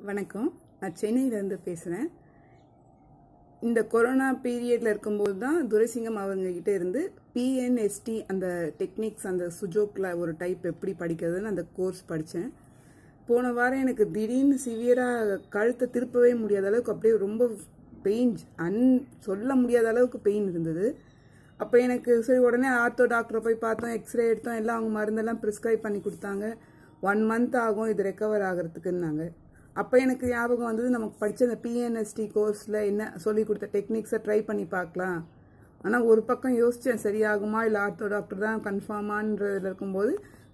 வணக்கம். நான் சென்னையிலேருந்து பேசுகிறேன். இந்த கொரோனா பீரியடில் இருக்கும்போது தான் துரைசிங்கம் அவங்ககிட்ட இருந்து பிஎன்எஸ்டி அந்த டெக்னிக்ஸ் அந்த சுஜோக்கில் ஒரு டைப் எப்படி படிக்கிறதுன்னு அந்த கோர்ஸ் படித்தேன். போன வாரம் எனக்கு திடீர்னு சிவியராக கழுத்தை திருப்பவே முடியாத அளவுக்கு அப்படியே ரொம்ப பெயின், சொல்ல முடியாத அளவுக்கு பெயின் இருந்தது. அப்போ எனக்கு சரி உடனே ஆர்த்தோ டாக்டரை போய் பார்த்தோம், எக்ஸ்ரே எடுத்தோம், எல்லாம் அவங்க மருந்தெல்லாம் ப்ரிஸ்கிரைப் பண்ணி கொடுத்தாங்க. 1 month ஆகும் இது ரெக்கவர் ஆகிறதுக்குன்னாங்க. அப்போ எனக்கு ஞாபகம் வந்தது, நமக்கு படித்த அந்த பிஎன்எஸ்டி கோர்ஸில் என்ன சொல்லி கொடுத்த டெக்னிக்ஸை ட்ரை பண்ணி பார்க்கலாம். ஆனால் ஒரு பக்கம் யோசித்தேன், சரியாகுமா இல்லை ஆர்த்தோ டாக்டர் தான் கன்ஃபார்மான்றதில் இருக்கும்போது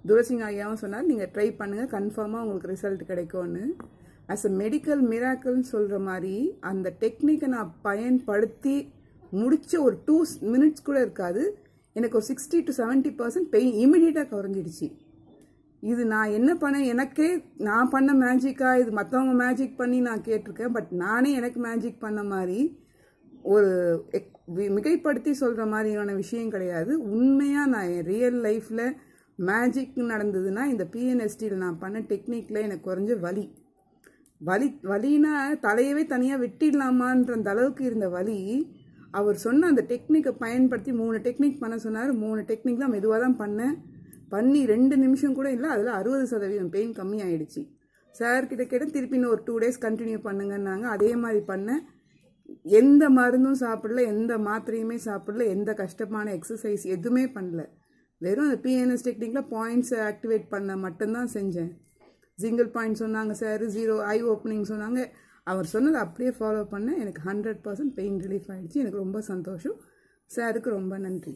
துரைசிங்கம் ஐயாவும் சொன்னார், நீங்கள் ட்ரை பண்ணுங்கள், கன்ஃபார்மாக உங்களுக்கு ரிசல்ட் கிடைக்கும்னு. ஆஸ் அ மெடிக்கல் மிராக்கிள்னு சொல்கிற மாதிரி அந்த டெக்னிக்கை நான் பயன்படுத்தி முடித்த ஒரு 2 minutes கூட இருக்காது, எனக்கு ஒரு 60 to 70% பெயின் இமீடியட்டாக குறைஞ்சிடுச்சு. இது நான் என்ன பண்ணேன், எனக்கே நான் பண்ண மேஜிக்கா, இது மற்றவங்க மேஜிக் பண்ணி நான் கேட்டிருக்கேன். பட் நானே எனக்கு மேஜிக் பண்ண மாதிரி ஒரு மிகைப்படுத்தி சொல்கிற மாதிரியான விஷயம் கிடையாது. உண்மையாக நான் என் ரியல் லைஃப்பில் மேஜிக் நடந்ததுன்னா இந்த பிஎன்எஸ்டியில் நான் பண்ண டெக்னிக்கில் எனக்கு குறைஞ்ச வலினா தலையவே தனியாக வெட்டிடலாமான்ற அந்த அளவுக்கு இருந்த வலி, அவர் சொன்ன அந்த டெக்னிக்கை பயன்படுத்தி 3 டெக்னிக் பண்ண சொன்னார். 3 டெக்னிக் தான் மெதுவாக தான் பண்ணி 2 நிமிஷம் கூட இல்லை, அதில் 60% பெயின் கம்மி ஆயிடுச்சு. சார்கிட்ட கேட்டால் திருப்பி இன்னும் ஒரு 2 days கண்டினியூ பண்ணுங்கன்னாங்க. அதே மாதிரி பண்ணேன். எந்த மருந்தும் சாப்பிடல, எந்த மாத்திரையுமே சாப்பிடல, எந்த கஷ்டமான எக்ஸசைஸ் எதுவுமே பண்ணல. வெறும் அந்த பிஎன்எஸ் டெக்னிக்கில் பாயிண்ட்ஸை ஆக்டிவேட் பண்ண மட்டும்தான் செஞ்சேன். சிங்கிள் பாயிண்ட் சொன்னாங்க சார், 0 ஐ ஓப்பனிங் சொன்னாங்க. அவர் சொன்னதை அப்படியே ஃபாலோ பண்ணேன். எனக்கு 100% பெயின் ரிலீஃப் ஆகிடுச்சு. எனக்கு ரொம்ப சந்தோஷம். சாருக்கு ரொம்ப நன்றி.